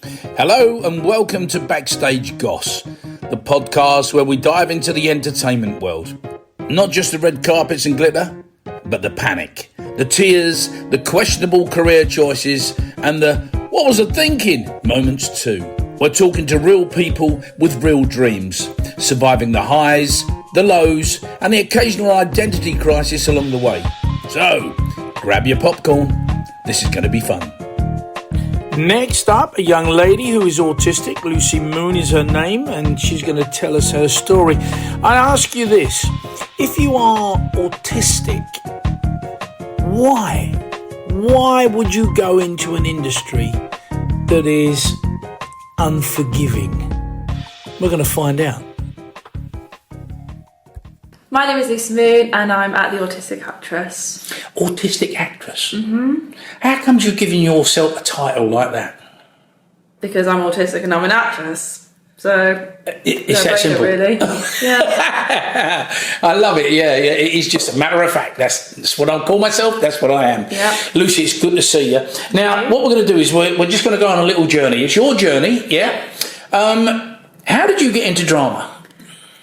Hello and welcome to Backstage Goss, the podcast where we dive into the entertainment world. Not just the red carpets and glitter, but the panic, the tears, the questionable career choices, and the what was I thinking moments too. We're talking to real people with real dreams, surviving the highs, the lows, and the occasional identity crisis along the way. So, grab your popcorn. This is going to be fun. Next up, a young lady who is autistic. Lucy Moon is her name, and she's going to tell us her story. I ask you this: if you are autistic, why? Why would you go into an industry that is unforgiving? We're going to find out. My name is Lucy Moon and I'm at the Autistic Actress. Autistic actress? Mm-hmm. How comes you're giving yourself a title like that? Because I'm autistic and I'm an actress. So, it's that simple. Really. Yeah. I love it, yeah. It is just a matter of fact. That's what I call myself, that's what I am. Yeah. Lucy, it's good to see you. Now, what we're going to do is we're just going to go on a little journey. It's your journey, yeah? How did you get into drama?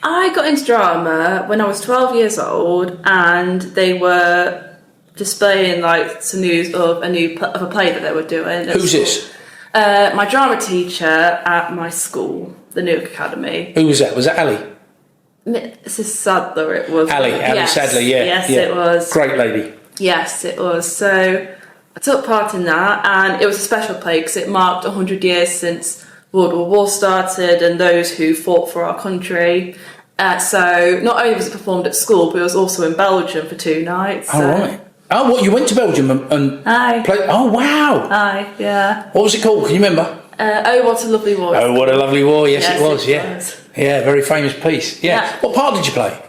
I got into drama when I was 12 years old, and they were displaying like some news of a play that they were doing. Who's this? My drama teacher at my school, the Newark Academy. Who was that? Was that Ali? Mrs. Sadler, it was. Ali Sadler, yeah. Yes, yeah. it was. Great lady. Yes, it was. So I took part in that, and it was a special play because it marked 100 years since World War started and those who fought for our country. So not only was it performed at school, but it was also in Belgium for 2 nights. Oh, right. Oh, what, you went to Belgium and played? Oh, wow. Aye, yeah. What was it called? Can you remember? Oh, What a Lovely War. Oh, What a Lovely War. Yes, it was, yeah. Was. Yeah, very famous piece. Yeah. What part did you play?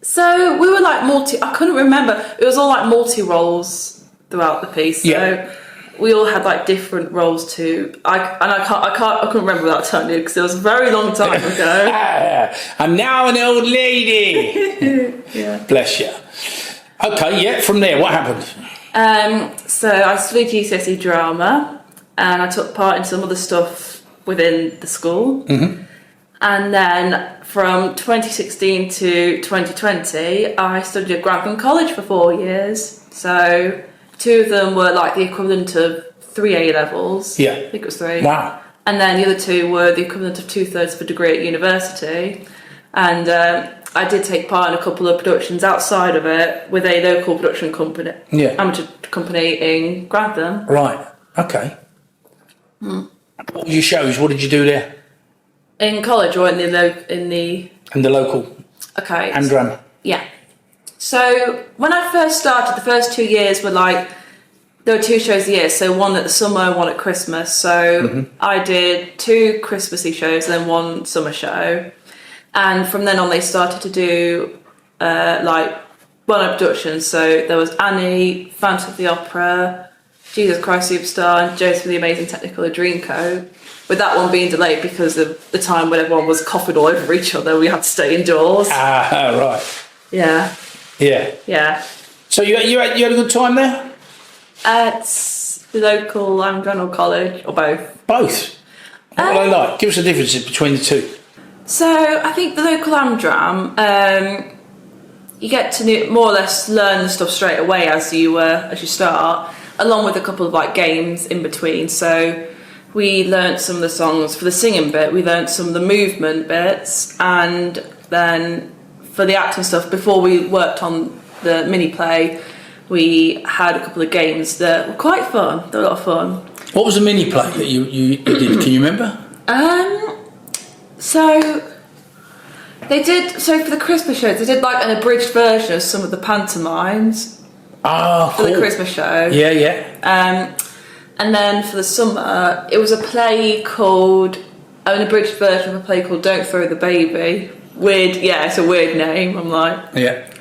So we were like I couldn't remember. It was all like multi-roles throughout the piece. So we all had like different roles too. I couldn't remember without telling you because it was a very long time ago. I'm now an old lady. Yeah. Bless you. Okay, yeah. From there, what happened? So I studied GCSE drama, and I took part in some other stuff within the school. Mm-hmm. And then from 2016 to 2020, I studied at Grantham College for 4 years. So 2 of them were like the equivalent of 3 A levels. Yeah. I think it was 3. Wow. And then the other 2 were the equivalent of 2/3 of a degree at university. And I did take part in a couple of productions outside of it with a local production company, amateur company in Grantham. Right. Okay. What were your shows? What did you do there? In college or in the local. Okay. And drama. Yeah. So when I first started, the first 2 years were like, there were 2 shows a year. So one at the summer, one at Christmas. So I did 2 Christmassy shows and then 1 summer show. And from then on, they started to do like well-known productions. So there was Annie, Phantom of the Opera, Jesus Christ Superstar, and Joseph the Amazing Technicolor Dreamcoat. With that one being delayed because of the time when everyone was coughing all over each other, we had to stay indoors. Ah, right. Yeah. Yeah. Yeah. So you had a good time there? At the local General College, or both? Both. What do they like? Give us the differences between the 2. So I think the local Amdram, you get to more or less learn the stuff straight away as you start, along with a couple of like games in between. So we learnt some of the songs for the singing bit, we learnt some of the movement bits, and then for the acting stuff, before we worked on the mini play, we had a couple of games that were quite fun. They were a lot of fun. What was the mini play that you did? Can you remember? So they did. So for the Christmas shows, they did like an abridged version of some of the pantomimes. Oh, cool. For the Christmas show. Yeah, yeah. And then for the summer, it was a play called an abridged version of a play called "Don't Throw the Baby." Weird, yeah, it's a weird name. I'm like, yeah.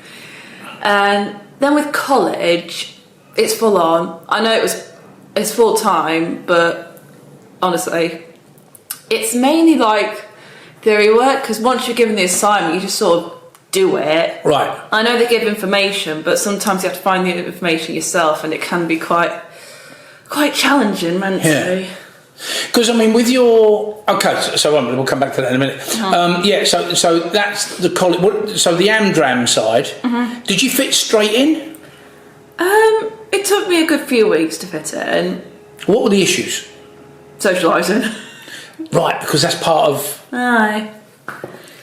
And then with college, it's full on. I know it's full time, but honestly, it's mainly like theory work because once you're given the assignment, you just sort of do it. Right. I know they give information, but sometimes you have to find the information yourself, and it can be quite challenging mentally. Because I mean, with your we'll come back to that in a minute. So that's the college. So the Amdram side. Did you fit straight in? It took me a good few weeks to fit in. What were the issues? Socialising. Right, because that's part of. Aye.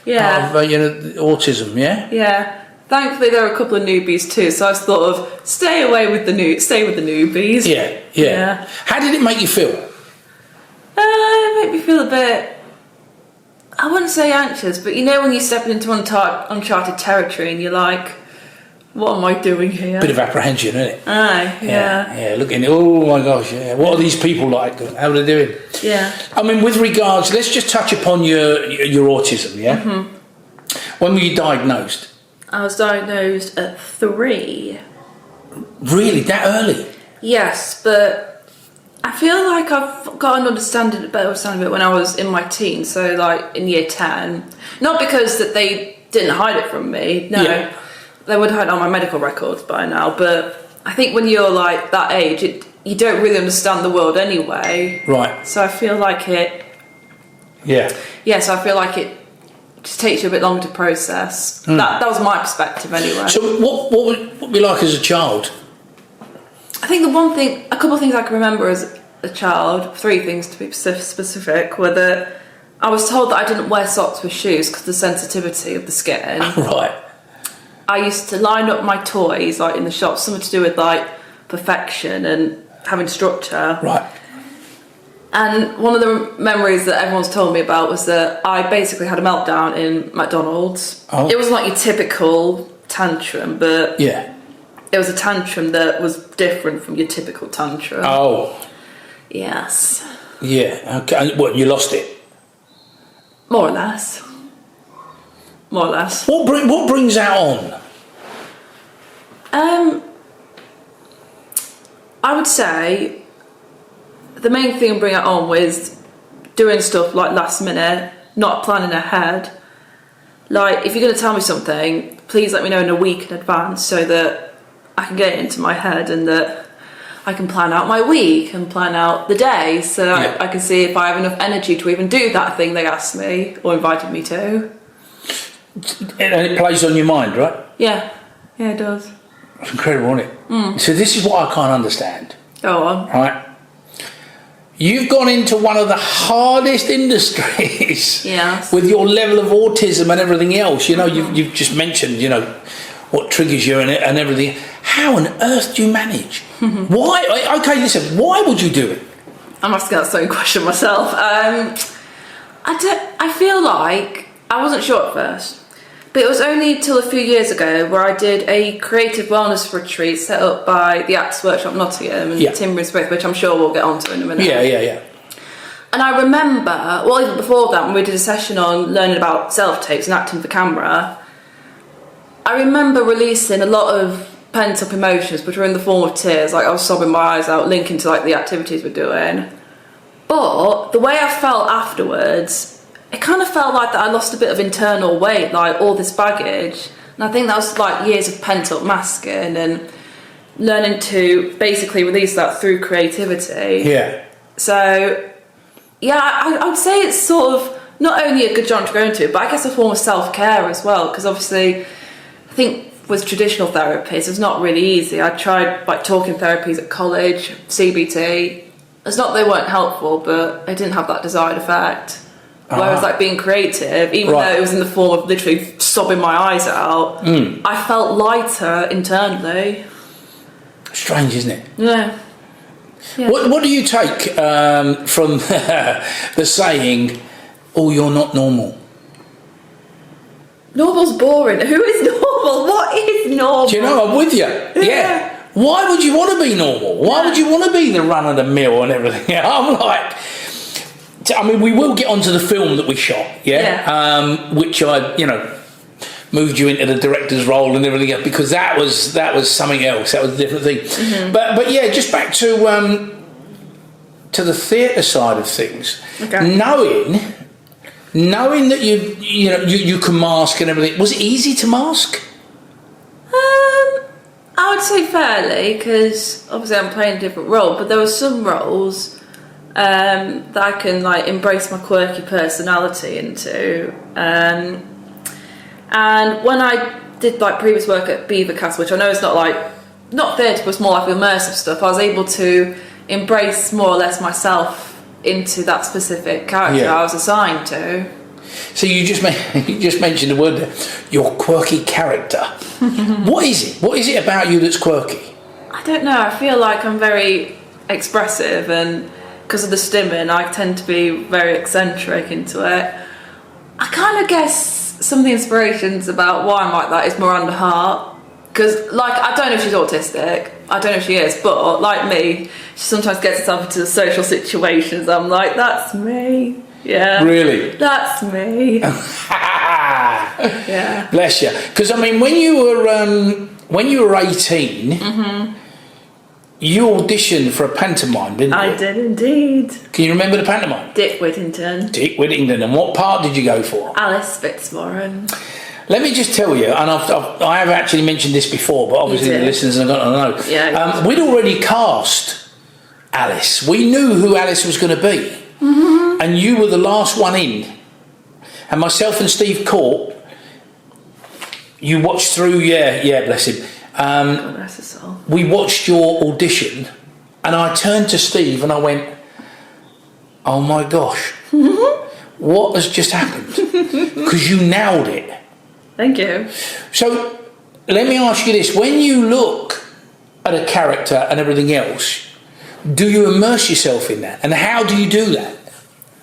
Yeah. Part of autism. Yeah. Yeah. Thankfully, there were a couple of newbies too, so I thought of stay with the newbies. Yeah. How did it make you feel? It made me feel a bit, I wouldn't say anxious, but you know when you step into uncharted territory and you're like, what am I doing here? Bit of apprehension, isn't it? Aye, yeah. Yeah, looking, oh my gosh, yeah. What are these people like? How are they doing? Yeah. I mean, with regards, let's just touch upon your autism, yeah? When were you diagnosed? I was diagnosed at 3. Really? That early? Yes, but I feel like I've got an better understanding of it when I was in my teens, so like in year 10. Not because that they didn't hide it from me, no. Yeah. They would hide it on my medical records by now, but I think when you're like that age, you don't really understand the world anyway. Right. So I feel like it... Yeah. Yeah, so I feel like it just takes you a bit longer to process. That was my perspective anyway. So what would it be like as a child? I think a couple of things I can remember as a child, 3 things to be specific, were that I was told that I didn't wear socks with shoes because of the sensitivity of the skin. Right. I used to line up my toys like in the shop, something to do with like perfection and having structure. Right. And one of the memories that everyone's told me about was that I basically had a meltdown in McDonald's. Oh. It wasn't like your typical tantrum, but Yeah. it was a tantrum that was different from your typical tantrum. Oh. Yes. Yeah. Okay. And what, you lost it? More or less. More or less. What brings that on? I would say the main thing bring it on was doing stuff like last minute, not planning ahead. Like, if you're going to tell me something, please let me know in a week in advance so that I can get it into my head and that I can plan out my week and plan out the day so I can see if I have enough energy to even do that thing they asked me or invited me to. And it plays on your mind, right? Yeah, it does. It's incredible, isn't it? So this is what I can't understand. Go on. Right? You've gone into one of the hardest industries Yes. with your level of autism and everything else. You know, you've just mentioned, what triggers you and everything. How on earth do you manage? Why? Okay, listen, why would you do it? I'm asking that same question myself. I feel like I wasn't sure at first, but it was only till a few years ago where I did a creative wellness retreat set up by the Acts Workshop Nottingham and Tim Smith, which I'm sure we'll get onto in a minute. Yeah. And I remember, well, even before that, when we did a session on learning about self-tapes and acting for camera, I remember releasing a lot of pent-up emotions, which were in the form of tears. Like, I was sobbing my eyes out, linking to like the activities we're doing. But the way I felt afterwards, it kind of felt like that I lost a bit of internal weight, like all this baggage. And I think that was like years of pent-up masking and learning to basically release that through creativity. Yeah. So, yeah, I would say it's sort of not only a good genre to go into, but I guess a form of self-care as well, because obviously I think with traditional therapies it's not really easy. I tried like talking therapies at college, CBT. It's not that they weren't helpful, but they didn't have that desired effect. Whereas like being creative, even though it was in the form of literally sobbing my eyes out, I felt lighter internally. Strange, isn't it? Yeah. What do you take from the saying, "Oh, you're not normal"? Normal's boring. Who is normal? What is normal? Do you know, I'm with you. Yeah. Why would you want to be normal? Why would you want to be the run of the mill and everything? I'm like, I mean, we will get onto the film that we shot, which I, moved you into the director's role and everything else, because that was something else. That was a different thing. But yeah, just back to the theatre side of things. Okay. Knowing that you can mask and everything, was it easy to mask? I would say fairly, because obviously I'm playing a different role, but there were some roles that I can like embrace my quirky personality into. And when I did like previous work at Beaver Castle, which I know is not theatre, but it's more like immersive stuff, I was able to embrace more or less myself into that specific character I was assigned to. So you just mentioned the word there, your quirky character. What is it? What is it about you that's quirky? I don't know. I feel like I'm very expressive, and because of the stimming, I tend to be very eccentric into it. I kind of guess some of the inspirations about why I'm like that is Miranda Hart. Because, like, I don't know if she's autistic. I don't know if she is, but like me, she sometimes gets herself into social situations. I'm like, that's me. Yeah. Really? That's me. Yeah. Bless you. Because I mean, when you were 18, you auditioned for a pantomime, didn't you? I did indeed. Can you remember the pantomime? Dick Whittington. Dick Whittington. And what part did you go for? Alice Fitzwarren. Let me just tell you, and I have actually mentioned this before, but obviously the listeners are not going to know. Yeah. We'd already cast Alice. We knew who Alice was going to be. And you were the last one in. And myself and Steve Court, you watched through, bless him. God rest his soul. We watched your audition, and I turned to Steve and I went, oh my gosh, what has just happened? Because you nailed it. Thank you. So let me ask you this. When you look at a character and everything else, do you immerse yourself in that? And how do you do that?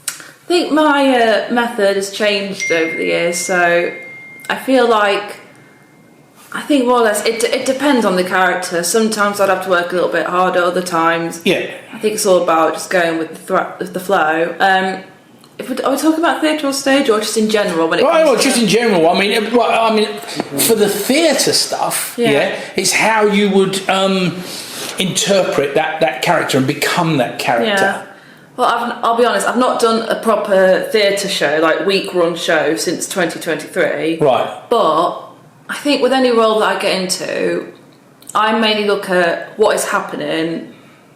I think my method has changed over the years, so I feel like, I think more or less, it depends on the character. Sometimes I'd have to work a little bit harder, other times. Yeah. I think it's all about just going with the flow. Are we talking about theatre or stage, or just in general? When it comes to just in general. I mean, for the theatre stuff, it's how you would interpret that character and become that character. Yeah. Well, I'll be honest, I've not done a proper theatre show, like week-run show, since 2023. Right. But I think with any role that I get into, I mainly look at what is happening.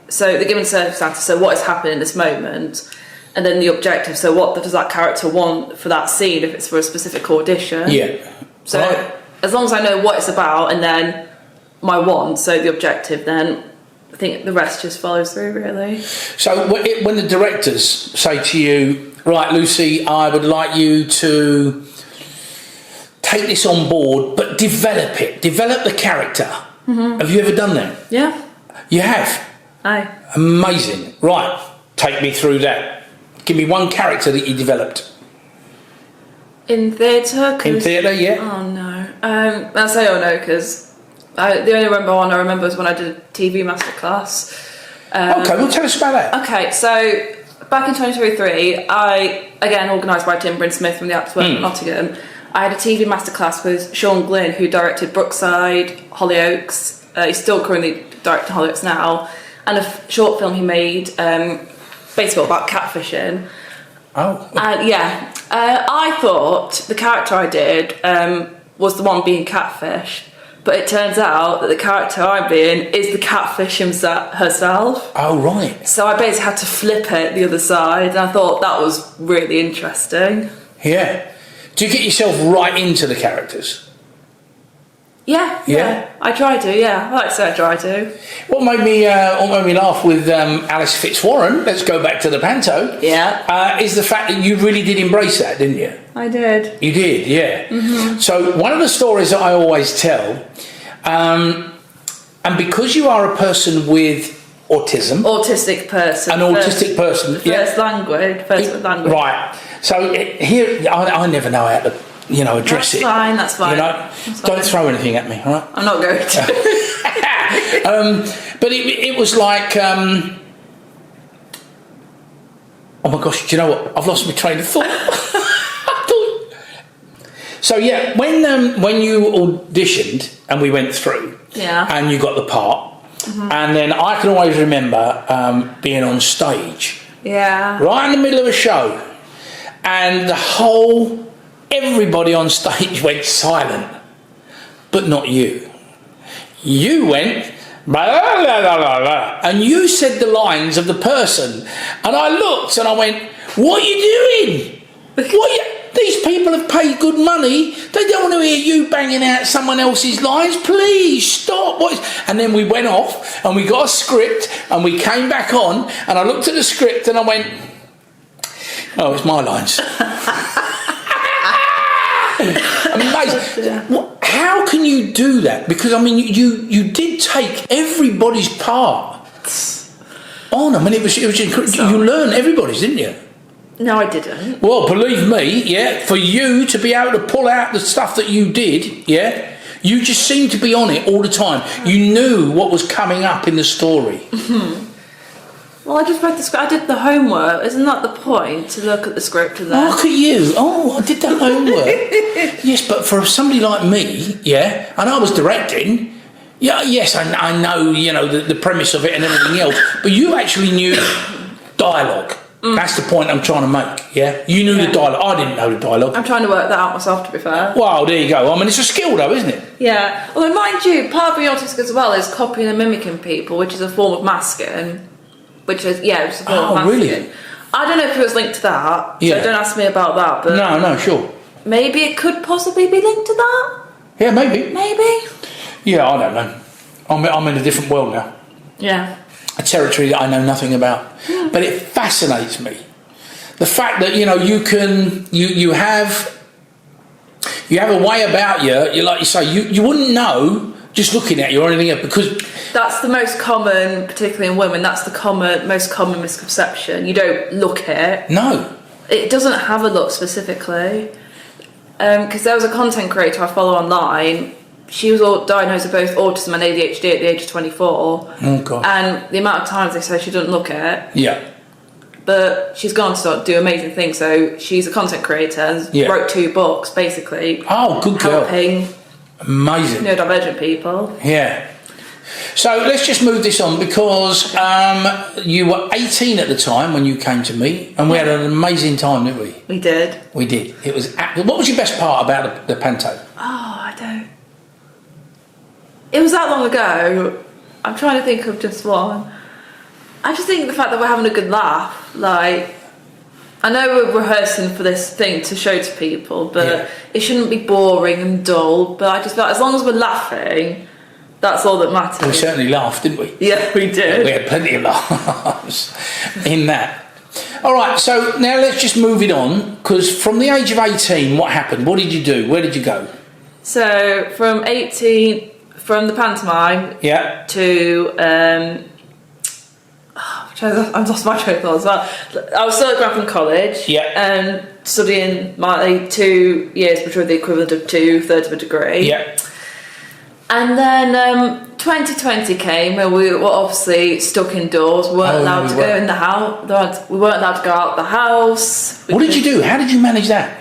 So the given circumstances, so what is happening in this moment, and then the objective. So what does that character want for that scene if it's for a specific audition? Yeah. So as long as I know what it's about and then my want, so the objective, then I think the rest just follows through, really. So when the directors say to you, right, Lucy, I would like you to take this on board, but develop the character. Have you ever done that? Yeah. You have? Aye. Amazing. Right, take me through that. Give me one character that you developed. In theatre? In theatre, yeah. Oh, no. I'll say oh no, because the only one I remember was when I did a TV masterclass. Okay, well, tell us about that. Okay, so back in 2023, I, again, organised by Tim Bryn-Smith from the Actors Work at Nottingham, I had a TV masterclass with Sean Glynn, who directed Brookside, Hollyoaks. He's still currently directing Hollyoaks now, and a short film he made, basically about catfishing. Oh. I thought the character I did was the one being catfished, but it turns out that the character I'm being is the catfish herself. Oh, right. So I basically had to flip it the other side, and I thought that was really interesting. Yeah. Do you get yourself right into the characters? Yeah. I try to, I like to say I try to. What made me laugh with Alice Fitzwarren, let's go back to the panto, is the fact that you really did embrace that, didn't you? I did. You did, yeah. So one of the stories that I always tell, and because you are a person with autism... Autistic person. An autistic person, First language. Right. So here, I never know how to... address it. That's fine. Don't throw anything at me, all right? I'm not going to. But it was like, oh my gosh, do you know what? I've lost my train of thought. So yeah, when you auditioned and we went through, and you got the part, and then I can always remember being on stage, right in the middle of a show, and everybody on stage went silent, but not you. You went, blah, blah, blah, blah, blah. And you said the lines of the person, and I looked and I went, what are you doing? These people have paid good money. They don't want to hear you banging out someone else's lines. Please stop. And then we went off and we got a script and we came back on and I looked at the script and I went, oh, it's my lines. Amazing. How can you do that? Because I mean, you did take everybody's part on. I mean, it was incredible. You learned everybody's, didn't you? No, I didn't. Well, believe me, yeah, for you to be able to pull out the stuff that you did, yeah, you just seemed to be on it all the time. You knew what was coming up in the story. Well, I just read the script. I did the homework. Isn't that the point, to look at the script and then... Look at you. Oh, I did the homework. Yes, but for somebody like me, yeah, and I was directing, yeah, yes, I know, you know, the premise of it and everything else, but you actually knew dialogue. That's the point I'm trying to make, yeah? You knew the dialogue. I didn't know the dialogue. I'm trying to work that out myself, to be fair. Well, there you go. I mean, it's a skill, though, isn't it? Yeah. Although, mind you, part of being autistic as well is copying and mimicking people, which is a form of masking. Which is, it's a form of masking. Really? I don't know if it was linked to that, Yeah. so don't ask me about that, but... No, sure. Maybe it could possibly be linked to that? Yeah, maybe. Maybe? Yeah, I don't know. I'm in a different world now. Yeah. A territory that I know nothing about. Yeah. But it fascinates me. The fact that, you know, you have a way about you like you say, you wouldn't know just looking at you or anything else, because... That's the most common, particularly in women, that's the most common misconception. You don't look it. No. It doesn't have a look specifically. Because there was a content creator I follow online. She was diagnosed with both autism and ADHD at the age of 24. Oh, God. And the amount of times they say she doesn't look it. Yeah. But she's gone to do amazing things. So she's a content creator and wrote 2 books, basically. Oh, good girl. Helping amazing neurodivergent people. Yeah. So let's just move this on, because you were 18 at the time when you came to me, and we had an amazing time, didn't we? We did. We did. It was. What was your best part about the panto? Oh, I don't... It was that long ago. I'm trying to think of just one. I just think the fact that we're having a good laugh. Like, I know we're rehearsing for this thing to show to people, but it shouldn't be boring and dull. But I just felt as long as we're laughing, that's all that matters. We certainly laughed, didn't we? Yeah, we did. We had plenty of laughs in that. All right, so now let's just move it on, because from the age of 18, what happened? What did you do? Where did you go? So from 18, from the pantomime to I've lost my train of thought as well. I was still at Grafton College, studying my 2 years, which were the equivalent of 2/3 of a degree. Yeah. And then 2020 came, and we were obviously stuck indoors. We weren't allowed to go in the house. We weren't allowed to go out the house. What did you do? How did you manage that?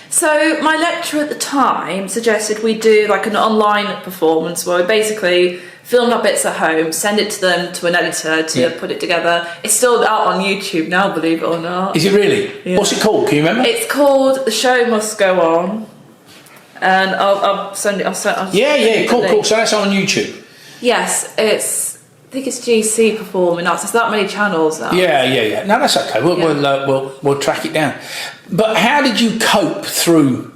So my lecturer at the time suggested we do like an online performance where we basically film our bits at home, send it to them, to an editor to put it together. It's still out on YouTube now, believe it or not. Is it really? Yeah. What's it called? Can you remember? It's called The Show Must Go On. And I'll send it. Cool. So that's on YouTube. Yes, I think it's GC Performing Arts. There's that many channels now. Yeah. No, that's okay. We'll track it down. But how did you cope through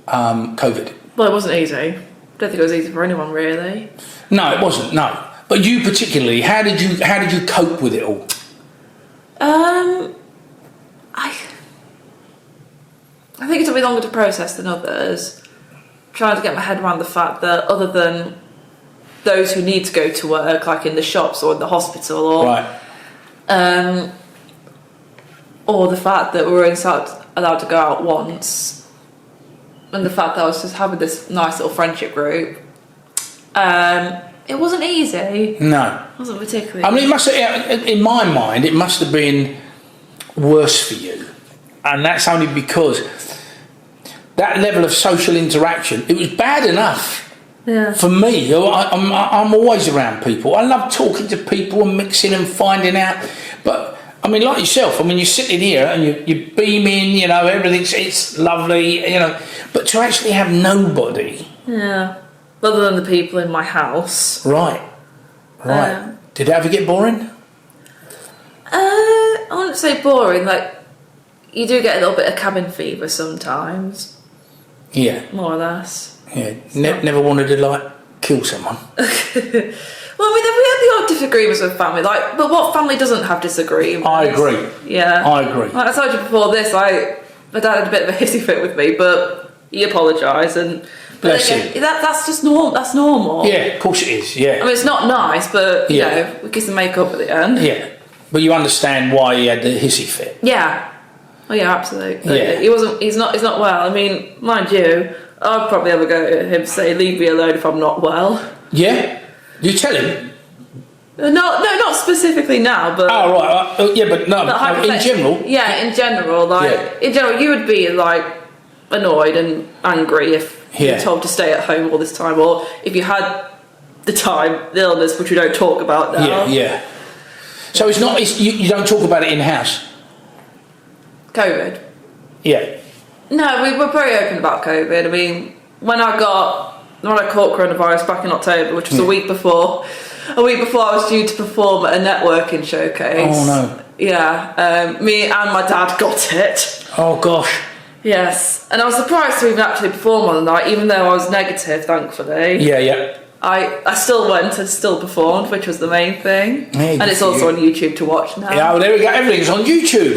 COVID? Well, it wasn't easy. I don't think it was easy for anyone, really. No, it wasn't. No, but you particularly, how did you cope with it all? I think it took me longer to process than others. Trying to get my head around the fact that other than those who need to go to work, like in the shops or in the hospital, or the fact that we were allowed to go out once, and the fact that I was just having this nice little friendship group, it wasn't easy. No, it wasn't particularly. I mean, it must have, in my mind, it must have been worse for you, and that's only because that level of social interaction, it was bad enough. Yeah. For me, I'm always around people. I love talking to people and mixing and finding out. But I mean, like yourself, I mean, you're sitting here and you're beaming, you know, it's lovely, you know. But to actually have nobody. Yeah. Other than the people in my house. Right. Right. Did it ever get boring? I wouldn't say boring. Like, you do get a little bit of cabin fever sometimes. Yeah. More or less. Yeah. Never wanted to, like, kill someone. Well, I mean, we had the odd disagreements with family, like, but what family doesn't have disagreements? I agree. Yeah. I agree. Like I told you before this, like, my dad had a bit of a hissy fit with me, but he apologised, and Bless him. That's just normal. That's normal. Yeah, of course it is. Yeah. I mean, it's not nice, but you know, we kiss and make up at the end. Yeah, but you understand why he had the hissy fit. Yeah. Oh yeah, absolutely. Yeah. He wasn't. He's not well. I mean, mind you, I'd probably ever go to him and say, "Leave me alone if I'm not well." Yeah. You tell him. No, not specifically now, but Oh right, yeah, but no, in general. Yeah, in general, in general, you would be like annoyed and angry if you're told to stay at home all this time, or if you had the illness, which we don't talk about now. Yeah. So it's not. You don't talk about it in house. COVID. Yeah. No, we were very open about COVID. I mean, when I caught coronavirus back in October, which was a week before I was due to perform at a networking showcase. Oh no. Yeah, me and my dad got it. Oh gosh. Yes, and I was surprised to even actually perform on the night, even though I was negative, thankfully. Yeah. I still went and still performed, which was the main thing. Hey, and it's also on YouTube to watch now. Yeah, well, there we go. Everything's on YouTube.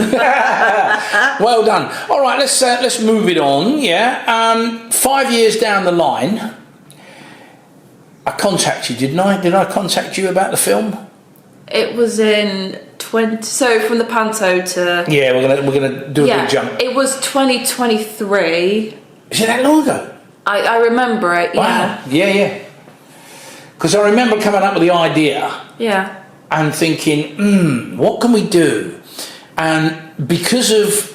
Well done. All right, let's move it on. Yeah. 5 years down the line, I contacted you, didn't I? Did I contact you about the film? It was in 20. So from the Panto to. Yeah, we're gonna do a big jump. It was 2023. Is it that long ago? I remember it. Wow. Yeah. Because I remember coming up with the idea. Yeah. And thinking, what can we do? And because of,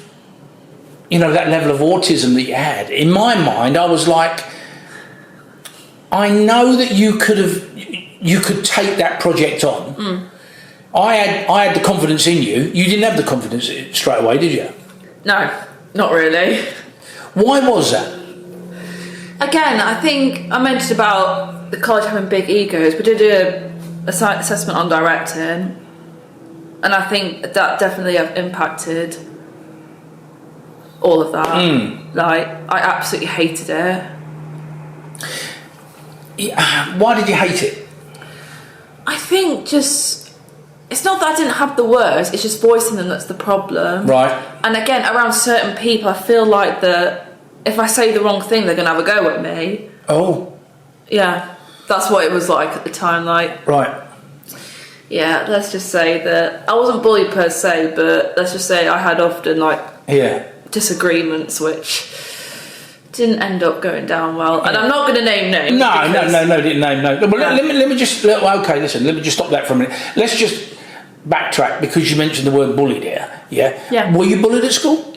that level of autism that you had, in my mind, I was like, I know that you could take that project on. Mm. I had the confidence in you. You didn't have the confidence straight away, did you? No, not really. Why was that? Again, I think I mentioned about the college having big egos. We did a assessment on directing, and I think that definitely impacted all of that. Like, I absolutely hated it. Yeah, why did you hate it? I think it's not that I didn't have the words, it's just voicing them that's the problem. Right. And again, around certain people, I feel like that if I say the wrong thing, they're going to have a go at me. Oh. Yeah, that's what it was like at the time. Like, right. Yeah, let's just say that I wasn't bullied per se, but let's just say I had often disagreements which didn't end up going down well. And I'm not going to name names. No, didn't name no. Well, let me just. Okay, listen. Let me just stop that for a minute. Let's just backtrack because you mentioned the word bullied here. Yeah. Yeah. Were you bullied at school?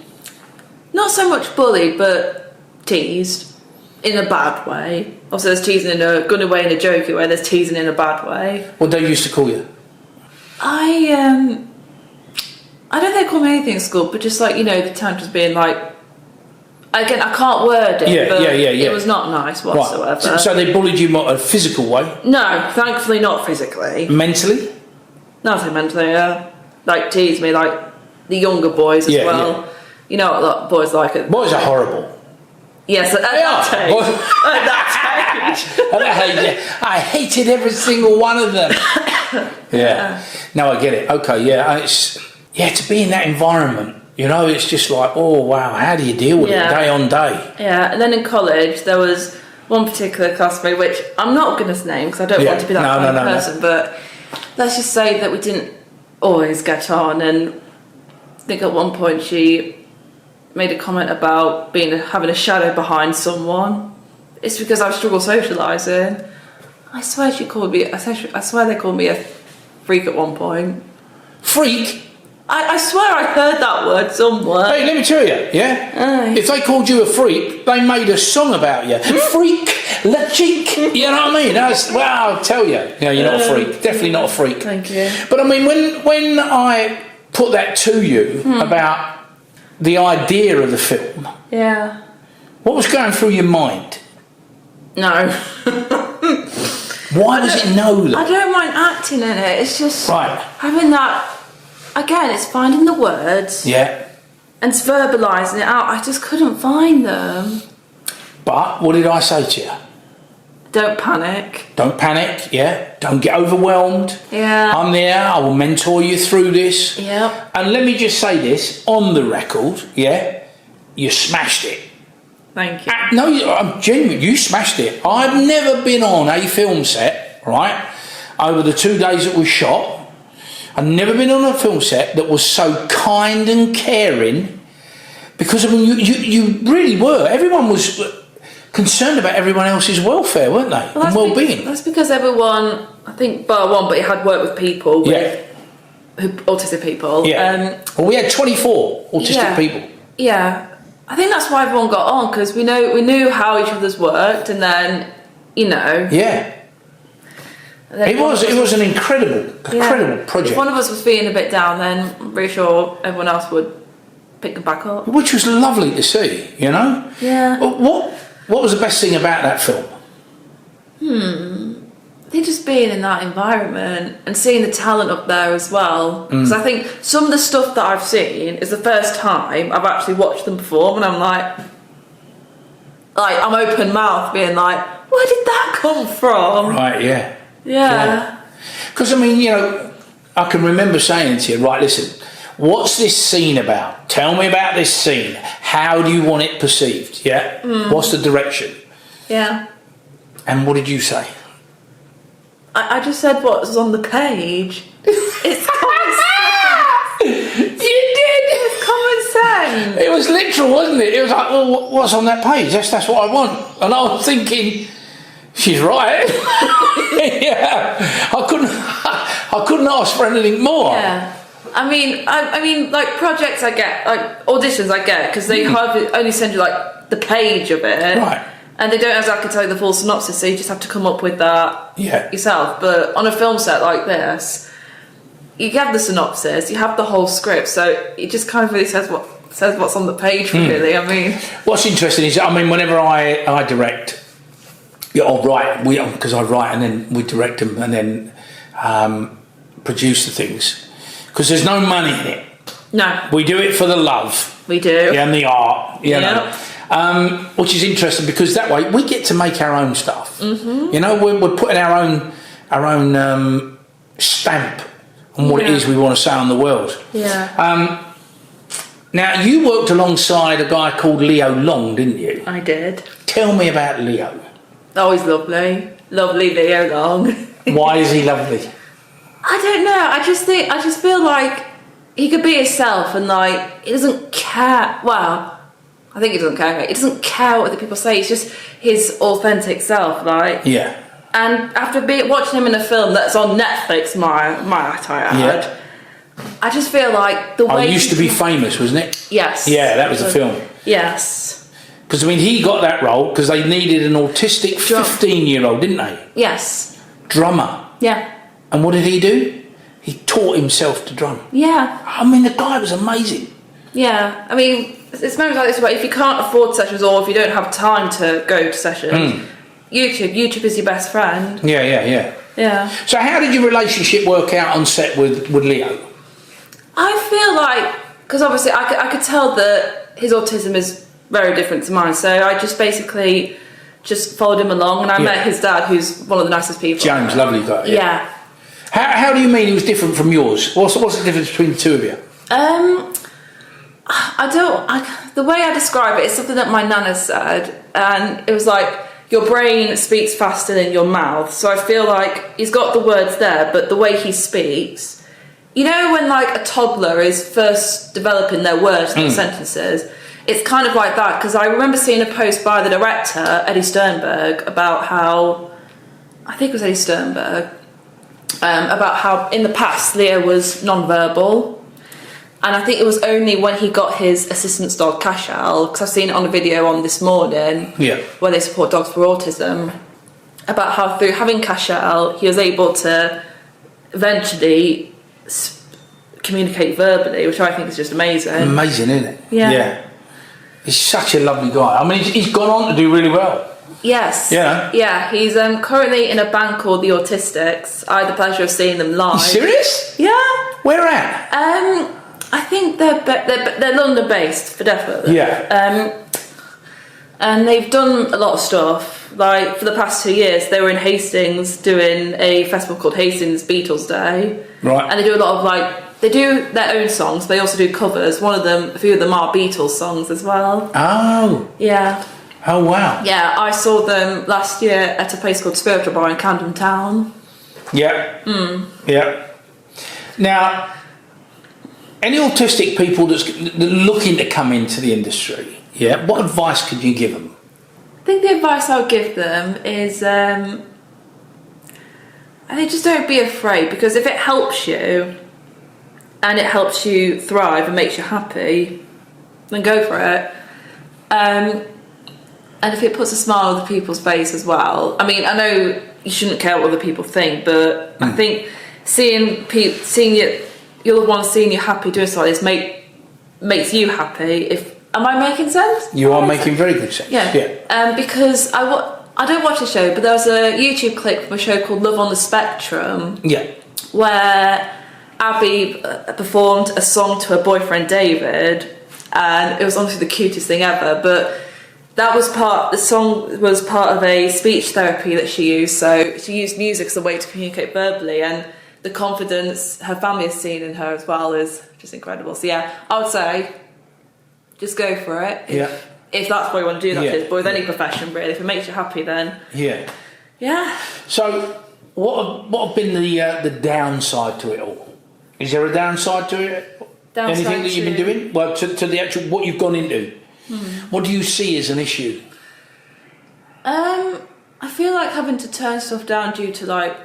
Not so much bullied, but teased in a bad way. Also, there's teasing in a good way and a jokey way. There's teasing in a bad way. What they used to call you? I don't think they call me anything in school, but just like, the tantrums being like, again, I can't word it, but it was not nice whatsoever. Right. So they bullied you more a physical way? No, thankfully not physically. Mentally? Nothing mentally, yeah. Like, tease me, like the younger boys as well. Yeah. You know what boys like it. Boys are horrible. Yes, at that age. At that age. I hated every single one of them. Yeah. No, I get it. Okay, yeah. To be in that environment, it's just like, oh, wow, how do you deal with it day on day? Yeah, and then in college, there was one particular classmate, which I'm not going to name because I don't want to be that kind of person, but let's just say that we didn't always get on, and I think at one point she made a comment about having a shadow behind someone. It's because I struggle socialising. I swear she called me. I swear they called me a freak at one point. Freak? I swear I heard that word somewhere. Hey, let me tell you, yeah? If they called you a freak, they made a song about you. Freak, la cheek. You know what I mean? I'll tell you. You're not a freak. Definitely not a freak. Thank you. But I mean, when I put that to you about the idea of the film, yeah, what was going through your mind? No. Why was it no though? I don't mind acting in it. It's just Right. having that. Again, it's finding the words. Yeah. And verbalising it out. I just couldn't find them. But what did I say to you? Don't panic. Don't panic, yeah? Don't get overwhelmed. Yeah. I'm there, I will mentor you through this. Yep. And let me just say this, on the record, yeah? You smashed it. Thank you. No, I'm genuine, you smashed it. I've never been on a film set, right? Over the 2 days that we shot. I've never been on a film set that was so kind and caring. Because, I mean, you really were. Everyone was concerned about everyone else's welfare, weren't they? Well, and well-being. That's because everyone, I think, bar one, but you had worked with people, autistic people. Yeah. Well, we had 24 autistic people. Yeah. I think that's why everyone got on, because we knew how each other's worked, and then, Yeah. It was an incredible project. If one of us was feeling a bit down, then I'm pretty sure everyone else would pick them back up. Which was lovely to see, Yeah. What was the best thing about that film? I think just being in that environment and seeing the talent up there as well. Because I think some of the stuff that I've seen is the first time I've actually watched them perform, and I'm like I'm open mouth, being like, where did that come from? Right, yeah. Yeah. Because, I mean, I can remember saying to you, right, listen, what's this scene about? Tell me about this scene. How do you want it perceived? Yeah? What's the direction? Yeah. And what did you say? I just said what was on the page. It's common sense. You did! It's common sense. It was literal, wasn't it? It was like, well, what's on that page? That's what I want. And I was thinking, she's right. Yeah. I couldn't ask for anything more. Yeah. I mean, like projects I get, like auditions I get, because they only send you like the page of it. Right. And they don't exactly tell you the full synopsis, so you just have to come up with that yourself. But on a film set like this, you have the synopsis, you have the whole script, so it just kind of really says what's on the page, really. I mean, what's interesting is, whenever I direct, because I write and then we direct them and then produce the things, because there's no money in it. No. We do it for the love. We do. Yeah, and the art. Which is interesting, because that way we get to make our own stuff. We're putting our own stamp on what it is we want to say on the world. Yeah. Now, you worked alongside a guy called Leo Long, didn't you? I did. Tell me about Leo. Oh, he's lovely. Lovely Leo Long. Why is he lovely? I don't know. I just feel like he could be himself, and like he doesn't care. Well, I think he doesn't care. He doesn't care what the people say. It's just his authentic self, like. Yeah. And after watching him in a film that's on Netflix, might I add, I just feel like the way. Used to be famous, wasn't it? Yes. Yeah, that was the film. Yes. Because he got that role because they needed an autistic 15-year-old, didn't they? Yes. Drummer. Yeah. And what did he do? He taught himself to drum. Yeah. I mean, the guy was amazing. Yeah. I mean, it's moments like this where if you can't afford sessions, or if you don't have time to go to sessions, YouTube is your best friend. Yeah. So how did your relationship work out on set with Leo? I feel like, because obviously I could tell that his autism is very different to mine, so I just basically just followed him along, and I met his dad, who's one of the nicest people. James, lovely guy. Yeah. How do you mean he was different from yours? What's the difference between the two of you? The way I describe it is something that my nana said, and it was like, your brain speaks faster than your mouth, so I feel like he's got the words there, but the way he speaks, when like a toddler is first developing their words and sentences, it's kind of like that, because I remember seeing a post by the director, Eddie Sternberg, about how, I think it was Eddie Sternberg, about how in the past Leo was non-verbal. And I think it was only when he got his assistance dog, Cashel, because I've seen it on a video on This Morning, where they support dogs for autism, about how through having Cashel, he was able to eventually communicate verbally, which I think is just amazing. Amazing, isn't it? Yeah. He's such a lovely guy. I mean, he's gone on to do really well. Yes. Yeah. Yeah, he's currently in a band called the Autistics. I had the pleasure of seeing them live. You serious? Yeah. Where at? I think they're London based for definitely. Yeah. And they've done a lot of stuff. Like for the past 2 years, they were in Hastings doing a festival called Hastings Beatles Day. Right. And they do a lot of they do their own songs. But they also do covers. A few of them are Beatles songs as well. Oh. Yeah. Oh wow. Yeah, I saw them last year at a place called Spiritual Bar in Camden Town. Yeah. Yeah. Now, any autistic people that's looking to come into the industry, yeah, what advice could you give them? I think the advice I would give them is, I think just don't be afraid, because if it helps you and it helps you thrive and makes you happy, then go for it. And if it puts a smile on other people's face as well. I mean, I know you shouldn't care what other people think, but I think seeing your loved ones seeing you happy doing something like this makes you happy. Am I making sense? You are making very good sense. Yeah. Because I don't watch the show, but there was a YouTube clip from a show called Love on the Spectrum. Yeah. Where Abby performed a song to her boyfriend David, and it was honestly the cutest thing ever. But the song was part of a speech therapy that she used. So she used music as a way to communicate verbally, and the confidence her family has seen in her as well is just incredible. So yeah, I would say just go for it. If that's what you want to do, but with any profession really, if it makes you happy, then yeah. So what have been the downside to it all? Is there a downside to it? Anything that you've been doing? Well, to the actual what you've gone into. What do you see as an issue? I feel like having to turn stuff down due to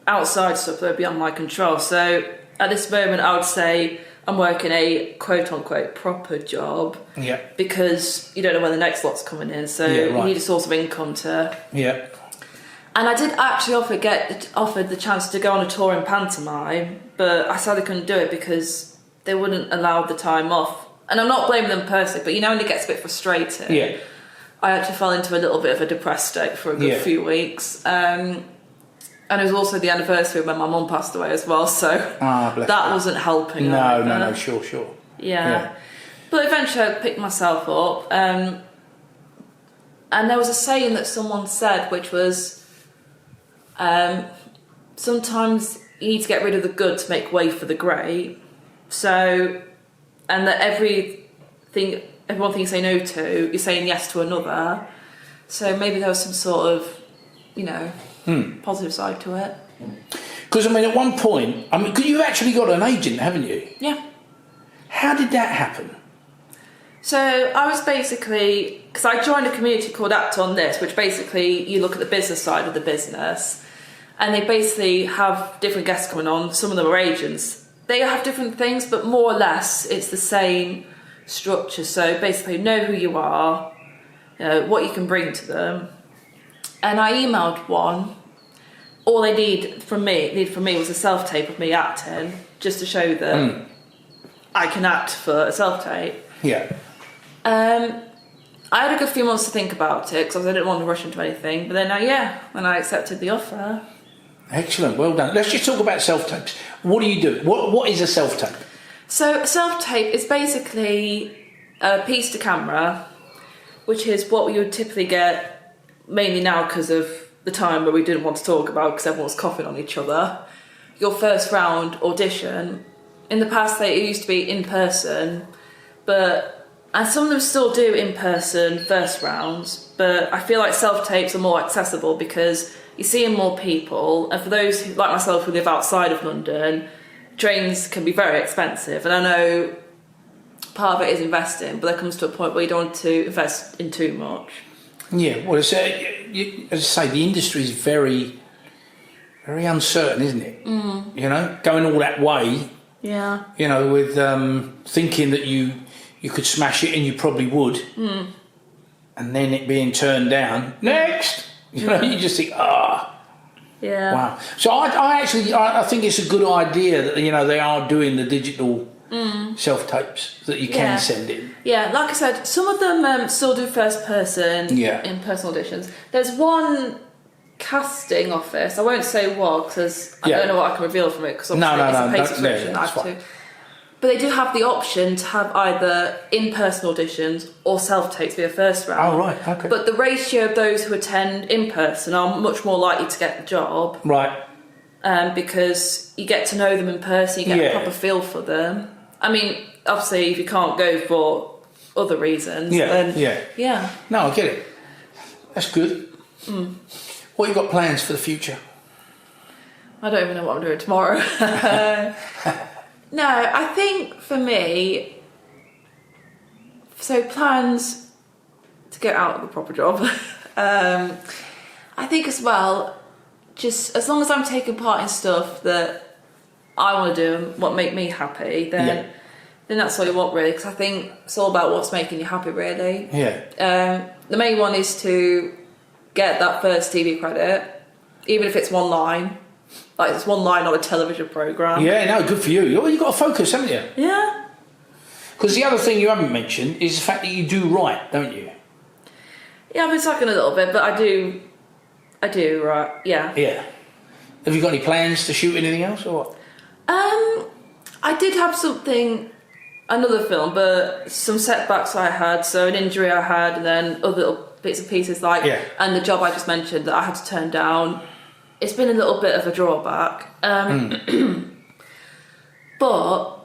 outside stuff that are beyond my control. So at this moment, I would say I'm working a quote unquote proper job. Yeah. Because you don't know when the next lot's coming in, so you need a source of income to. Yeah. And I did actually get offered the chance to go on a tour in pantomime, but I sadly couldn't do it because they wouldn't allow the time off. And I'm not blaming them personally, but when it gets a bit frustrating. Yeah. I actually fell into a little bit of a depressed state for a good few weeks. And it was also the anniversary of when my mum passed away as well, so that wasn't helping. No, sure. Yeah. But eventually I picked myself up. And there was a saying that someone said, which was, sometimes you need to get rid of the good to make way for the great. So, and that everyone thing you say no to, you're saying yes to another. So maybe there was some sort of, positive side to it. Because, at one point, because you've actually got an agent, haven't you? Yeah. How did that happen? So I was basically, because I joined a community called Act on This, which basically you look at the business side of the business, and they basically have different guests coming on. Some of them are agents. They have different things, but more or less it's the same structure. So basically know who you are, what you can bring to them. And I emailed one. All they needed from me was a self-tape of me acting, just to show them I can act for a self-tape. Yeah. I had a good few months to think about it, because I didn't want to rush into anything. But then I accepted the offer. Excellent, well done. Let's just talk about self-tapes. What do you do? What is a self-tape? So a self-tape is basically a piece to camera, which is what you would typically get, mainly now because of the time where we didn't want to talk about because everyone was coughing on each other. Your first round audition. In the past, it used to be in person, and some of them still do in person first rounds. But I feel like self-tapes are more accessible because you're seeing more people, and for those like myself who live outside of London, trains can be very expensive. And I know part of it is investing, but there comes to a point where you don't want to invest in too much. Yeah, well, as I say, the industry is very, very uncertain, isn't it? Going all that way. Yeah. With thinking that you could smash it, and you probably would, and then it being turned down. Next, you just think, Yeah. Wow. So I think it's a good idea that they are doing the digital self-tapes that you can send in. Yeah, like I said, some of them still do first person in personal auditions. There's one casting office, I won't say what, because I don't know what I can reveal from it, because obviously it's a paid subscription that I have to. But they do have the option to have either in-person auditions or self-tapes for your first round. Oh, right, okay. But the ratio of those who attend in-person are much more likely to get the job. Right. Because you get to know them in person, you get a proper feel for them. I mean, obviously, if you can't go for other reasons, then... Yeah. No, I get it. That's good. What you got plans for the future? I don't even know what I'm doing tomorrow. No, I think for me, so plans to get out of a proper job. I think as well, just as long as I'm taking part in stuff that I want to do and what make me happy, then that's all you want really, because I think it's all about what's making you happy really. Yeah. The main one is to get that first TV credit, even if it's one line. Like, it's one line on a television programme. Yeah, no, good for you. Well, you've got to focus, haven't you? Yeah. Because the other thing you haven't mentioned is the fact that you do write, don't you? Yeah, I've been sucking a little bit, but I do write, yeah. Yeah. Have you got any plans to shoot anything else, or what? I did have another film, but some setbacks I had, so an injury I had, and then other little bits and pieces, and the job I just mentioned that I had to turn down. It's been a little bit of a drawback. But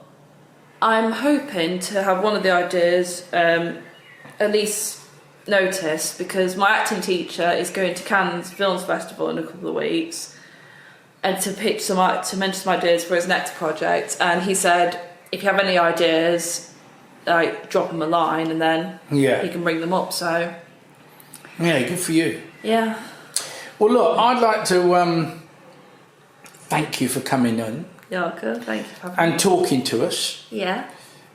I'm hoping to have one of the ideas at least noticed, because my acting teacher is going to Cannes Films Festival in a couple of weeks, and to mention some ideas for his next project. And he said, if you have any ideas, drop him a line, and then he can bring them up. So yeah, good for you. Yeah. Well, look, I'd like to thank you for coming in. You're welcome. Thank you for having me. And talking to us. Yeah.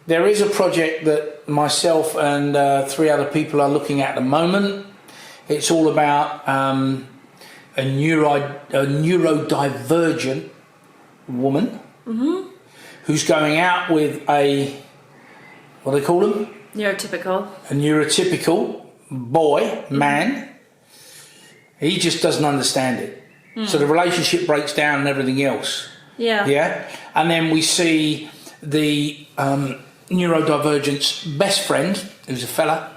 There is a project that myself and 3 other people are looking at the moment. It's all about a neurodivergent woman who's going out with what do they call them? Neurotypical. A neurotypical boy, man. He just doesn't understand it. So the relationship breaks down and everything else. Yeah. Yeah. And then we see the neurodivergent's best friend, who's a fella.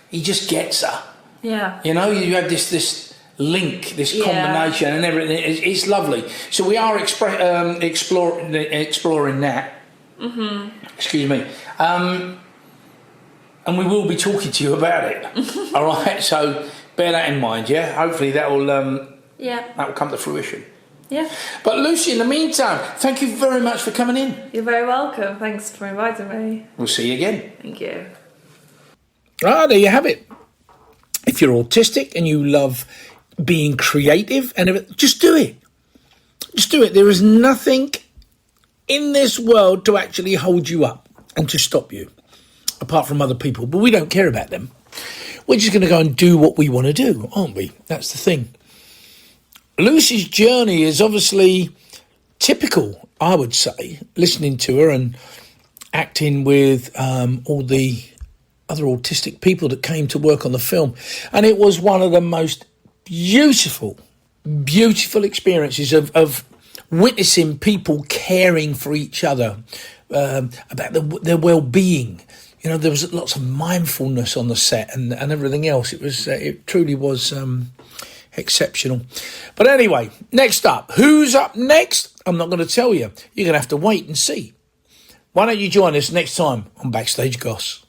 He just gets her. Yeah. You know, you have this link, this combination and everything. It's lovely. So we are exploring that. Excuse me. And we will be talking to you about it. All right. So bear that in mind. Yeah. Hopefully that will come to fruition. Yeah. But Lucy, in the meantime, thank you very much for coming in. You're very welcome. Thanks for inviting me. We'll see you again. Thank you. Ah, there you have it. If you're autistic and you love being creative and everything, just do it. Just do it. There is nothing in this world to actually hold you up and to stop you, apart from other people. But we don't care about them. We're just going to go and do what we want to do, aren't we? That's the thing. Lucy's journey is obviously typical, I would say, listening to her and acting with all the other autistic people that came to work on the film. And it was one of the most beautiful experiences of witnessing people caring for each other, about their well-being. You know, there was lots of mindfulness on the set and everything else. It truly was exceptional. But anyway, next up. Who's up next? I'm not going to tell you. You're going to have to wait and see. Why don't you join us next time on Backstage Goss?